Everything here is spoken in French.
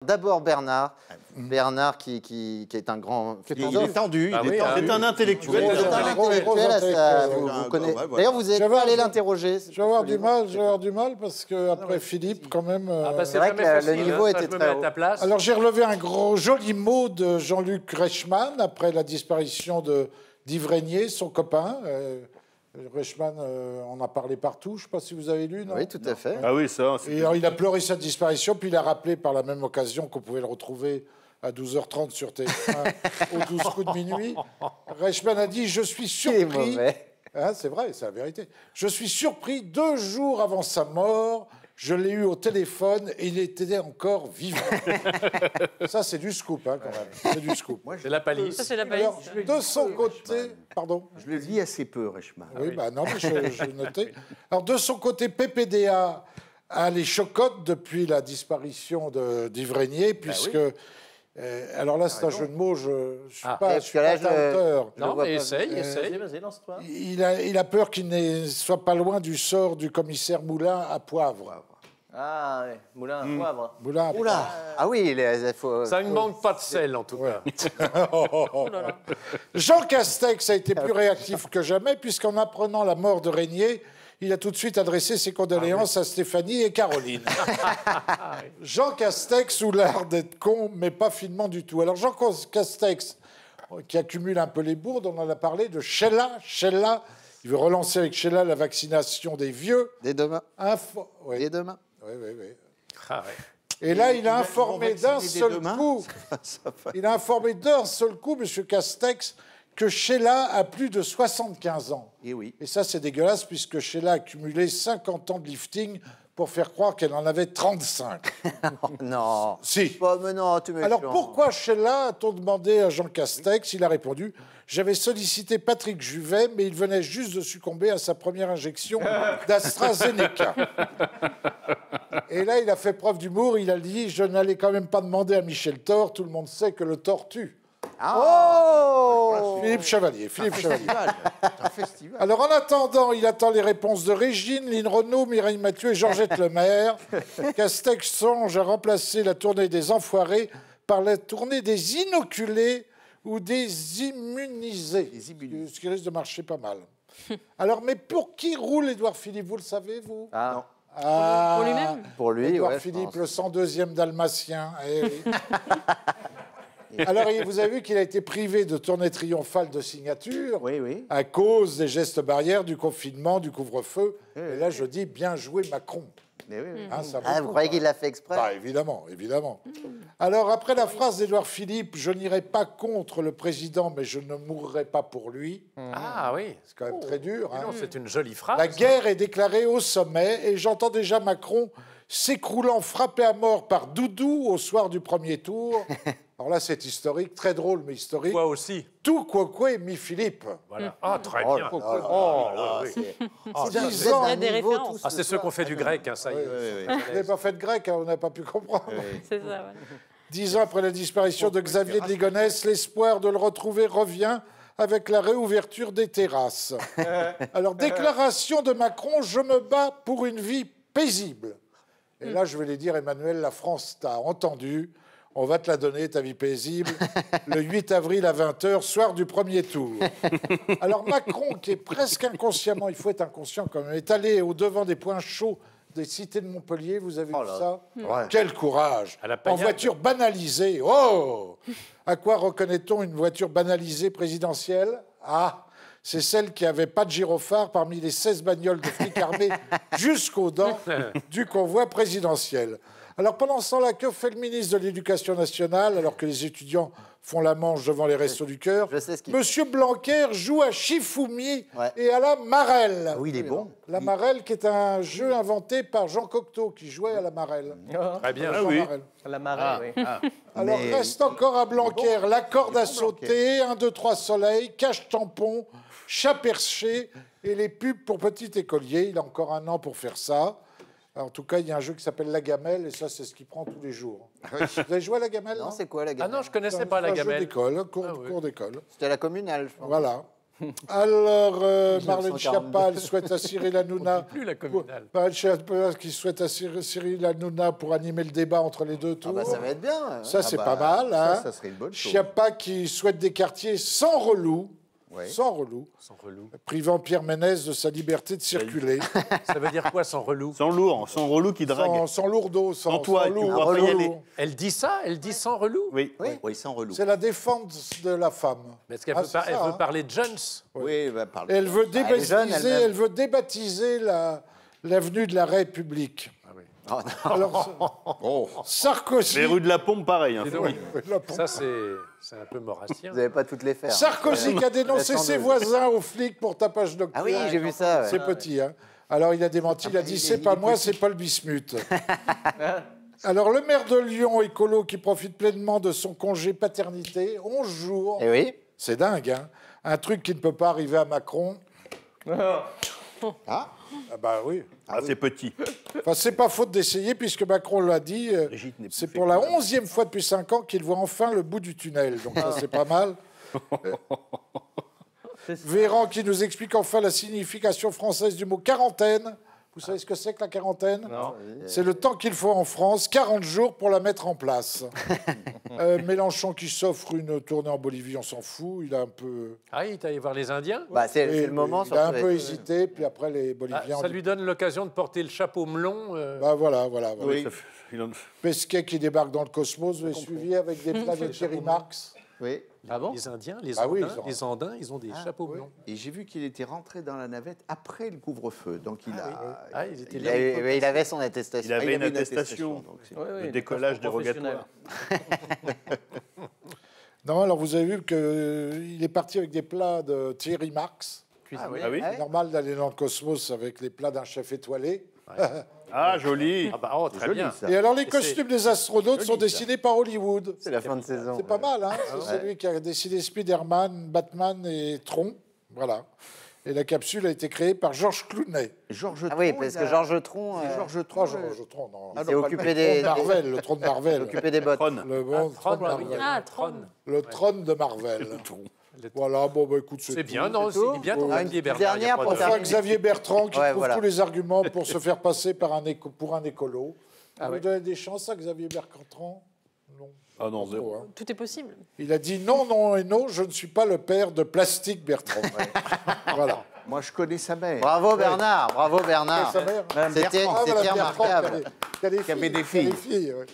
D'abord Bernard. Bernard qui est un grand... Il est tendu. C'est un intellectuel. Vous êtes un intellectuel, ça, vous connaissez. D'ailleurs, vous n'êtes pas allé l'interroger. Je vais avoir du mal parce qu'après Philippe, quand même... c'est vrai que le niveau était très haut. Alors, j'ai relevé un joli mot de Jean-Luc Reichmann après la disparition d'Yves Régnier, son copain. Reichmann en a parlé partout. Je ne sais pas si vous avez lu, non? Oui, tout à fait. Ah oui, ça. Et alors, il a pleuré sa disparition, puis il a rappelé par la même occasion qu'on pouvait le retrouver à 12h30 sur TF1 aux 12 coups de minuit. Reichmann a dit « Je suis surpris ». Hein, c'est vrai, c'est la vérité. « Je suis surpris, 2 jours avant sa mort, je l'ai eu au téléphone et il était encore vivant. » Ça, c'est du scoop, hein, quand même. C'est du scoop. C'est la palisse. Ça, c'est la palisse. Alors, de son côté... Pardon? Je le lis assez peu, Reichmann. Oui, bah non, mais je notais. Alors, de son côté, PPDA a les chocottes depuis la disparition d'Yves Régnier, puisque... alors là, c'est un jeu de mots, je ne suis pas auteur. Non, mais essaye. Vas-y, lance-toi. Il a peur qu'il ne soit pas loin du sort du commissaire Moulin à Poivre. Ah, oui. Moulin à poivre. Moulin à Poivre. Oula. Ah oui, il faut... Ça ne manque pas de sel, en tout cas. Jean Castex a été plus réactif que jamais, puisqu'en apprenant la mort de Régnier, il a tout de suite adressé ses condoléances à Stéphanie et Caroline. Jean Castex, ou l'art d'être con, mais pas finement du tout. Alors Jean Castex, qui accumule un peu les bourdes, on en a parlé de Sheila. Il veut relancer avec Sheila la vaccination des vieux. Dès demain. Oui. Dès demain. Oui. Ah, ouais. Et là, il a informé d'un seul coup, M. Castex, que Sheila a plus de 75 ans. Et oui. Et ça, c'est dégueulasse, puisque Sheila a cumulé 50 ans de lifting pour faire croire qu'elle en avait 35. Non. Si. Oh, mais non, tu me Alors, pourquoi Sheila a-t-on demandé à Jean Castex? Il a répondu « J'avais sollicité Patrick Juvet, mais il venait juste de succomber à sa première injection d'AstraZeneca. » Et là, il a fait preuve d'humour. Il a dit « Je n'allais quand même pas demander à Michel Thor. Tout le monde sait que le Thor tue. » Oh, Philippe Chevalier. Un festival. Alors, en attendant, il attend les réponses de Régine, Lynn Renaud, Mireille Mathieu et Georgette Lemaire. Castex songe à remplacer la tournée des enfoirés par la tournée des inoculés ou des immunisés, ce qui risque de marcher pas mal. Alors, mais pour qui roule Édouard Philippe? Vous le savez, vous? Ah. Pour lui-même? Pour lui, Édouard ouais, Philippe, le 102e dalmatien. Eh oui. Alors, vous avez vu qu'il a été privé de tournée triomphale de signature à cause des gestes barrières, du confinement, du couvre-feu. Et là, je dis bien joué Macron. Mais oui. Hein, ça Ah, vous croyez qu'il l'a fait exprès? Bah, évidemment. Alors, après la phrase d'Édouard Philippe, je n'irai pas contre le président, mais je ne mourrai pas pour lui. Ah oui. C'est quand même très dur. Hein. Non, c'est une jolie phrase. La guerre est déclarée au sommet et j'entends déjà Macron s'écroulant frappé à mort par Doudou au soir du premier tour. Alors là, c'est historique, très drôle, mais historique. Toi aussi. Tout quoi mi Philippe. Voilà. Ah, très bien. C'est ceux qu'on fait du grec, hein, ça y est. Vous n'avez pas fait de grec, hein, on n'a pas pu comprendre. C'est ça, ouais. 10 ans après la disparition de Xavier de Ligonnès, l'espoir de le retrouver revient avec la réouverture des terrasses. Alors, déclaration de Macron, je me bats pour une vie paisible. Et là, je vais les dire, Emmanuel, la France t'a entendu. On va te la donner, ta vie paisible, le 8 avril à 20h, soir du premier tour. Alors Macron, qui est presque inconsciemment, il faut être inconscient quand même, est allé au-devant des points chauds des cités de Montpellier. Vous avez vu ça? Quel courage! En voiture banalisée. Oh! À quoi reconnaît-on une voiture banalisée présidentielle? Ah! C'est celle qui n'avait pas de gyrophare parmi les 16 bagnoles de flics armés jusqu'aux dents du convoi présidentiel. Alors pendant ce temps-là, que fait le ministre de l'Éducation nationale alors que les étudiants font la manche devant les Restos du Cœur? Monsieur Blanquer joue à Shifumi et à la marelle. Oui, il est bon. La marelle qui est un jeu inventé par Jean Cocteau qui jouait à la marelle. Très bien. La marée, oui. Alors reste encore à Blanquer la corde à sauter, 1, 2, 3 soleil, cache-tampon, chat perché et les pubs pour petit écolier. Il a encore 1 an pour faire ça. En tout cas, il y a un jeu qui s'appelle La Gamelle, et ça, c'est ce qu'il prend tous les jours. Vous avez joué à La Gamelle? Non, c'est quoi La Gamelle? Ah non, je ne connaissais pas La Gamelle. Cours d'école. C'était à la communale, je pense. Voilà. Alors, Marlène Schiappa, elle souhaite à Cyril Hanouna... plus la communale. Marlène Schiappa qui souhaite à Cyril Hanouna pour animer le débat entre les deux tours. Ah bah, ça va être bien. Ça, c'est pas mal. Hein. Ça serait une bonne chose. Schiappa qui souhaite des quartiers sans relou. Ouais. Sans relou. Sans relou. Privant Pierre Ménès de sa liberté de circuler. Ça veut dire quoi, sans relou? Sans lourd, sans relou qui drague. Sans lourdeau, sans toi, tu lourd. pourras pas y aller. Elle dit ça? Elle dit sans relou? Oui. Oui, sans relou. C'est la défense de la femme. Mais est-ce qu'elle Ah, veut, c'est elle ça, veut hein. parler de Jones? Oui, elle va parler. Elle veut elle est jeune, débaptiser, elle-même. elle veut débaptiser l'avenue de la République. Oh, non. Alors, Sarkozy... Les rues de la Pompe, pareil. Hein, Dis donc, La- ça, c'est un peu maurassien. Vous n'allez pas toutes les faire. Sarkozy qui a dénoncé ses voisins aux flics pour tapage nocturne. Ah oui, j'ai vu ça. Ouais. C'est petit, hein. Alors il a démenti, il a dit c'est pas moi, c'est Paul Bismuth. Alors le maire de Lyon, écolo, qui profite pleinement de son congé paternité, 11 jours. Eh oui. C'est dingue, hein. Un truc qui ne peut pas arriver à Macron. Ah, Ah bah oui. Ah, c'est petit. Enfin, c'est pas faute d'essayer, puisque Macron l'a dit. Brigitte n'est plus C'est fait pour la que ça. 11e fois depuis 5 ans qu'il voit enfin le bout du tunnel. Donc ça, c'est pas mal. Véran qui nous explique enfin la signification française du mot quarantaine. Vous savez ce que c'est que la quarantaine? Non. C'est le temps qu'il faut en France, 40 jours pour la mettre en place. Mélenchon qui s'offre une tournée en Bolivie, on s'en fout. Il a un peu... Ah, il est allé voir les Indiens? Bah, c'est Oui, le moment. il a un surtout. peu hésité, puis après les Ah, Boliviens... ça lui donne l'occasion de porter le chapeau melon. Bah voilà. Oui, ça fait- il en- Pesquet qui débarque dans le cosmos, vous avez suivi avec des plats de Thierry Marx. oui. Les Indiens, les Ah oui, Andins, ils ont- les Andins, ils ont des chapeaux melons. Et j'ai vu qu'il était rentré dans la navette après le couvre-feu. Donc il a. Ah, ils étaient Il avait son attestation. Il avait il une attestation. donc c'est- Le décollage dérogatoire. Non, alors vous avez vu qu'il est parti avec des plats de Thierry Marx. Ah oui. C'est normal d'aller dans le cosmos avec les plats d'un chef étoilé. Ah, joli. Ah bah, oh, très joli, bien. ça. Et alors les c'est costumes des astronautes sont dessinés par Hollywood. C'est la fin de saison. C'est pas mal, hein. C'est lui qui a dessiné Spider-Man, Batman et Tron. Voilà. Et la capsule a été créée par Georges Clooney. Georges Ah oui, Tron, parce il que a- Georges Tron Georges Trois Tron. Georges Tron, non. s'est occupé des Marvel, le trône de Marvel. occupé des bottes. Tron. Le bon Tron, trône de ah oui, Marvel. Ah, Tron. Le trône de Marvel. Voilà, bon, bah écoute, C'est tout. bien, non, c'est bien ton Ah, une papier, petite Bernard. il y a dernière pas pour de- terminer. Enfin, Xavier Bertrand qui Ouais, trouve voilà. tous les arguments pour se faire passer pour un écolo. Vous ouais. donnez des chances à Xavier Bertrand? Non. Ah non, Trop, zéro. hein. Tout est possible. Il a dit non, non et non, je ne suis pas le père de Plastique Bertrand. Voilà. Moi, je connais sa mère. Bravo Bernard, bravo Bernard. Sa mère. C'était Ah, voilà, c'était Bertrand remarquable. qui avait des avait des filles, ouais.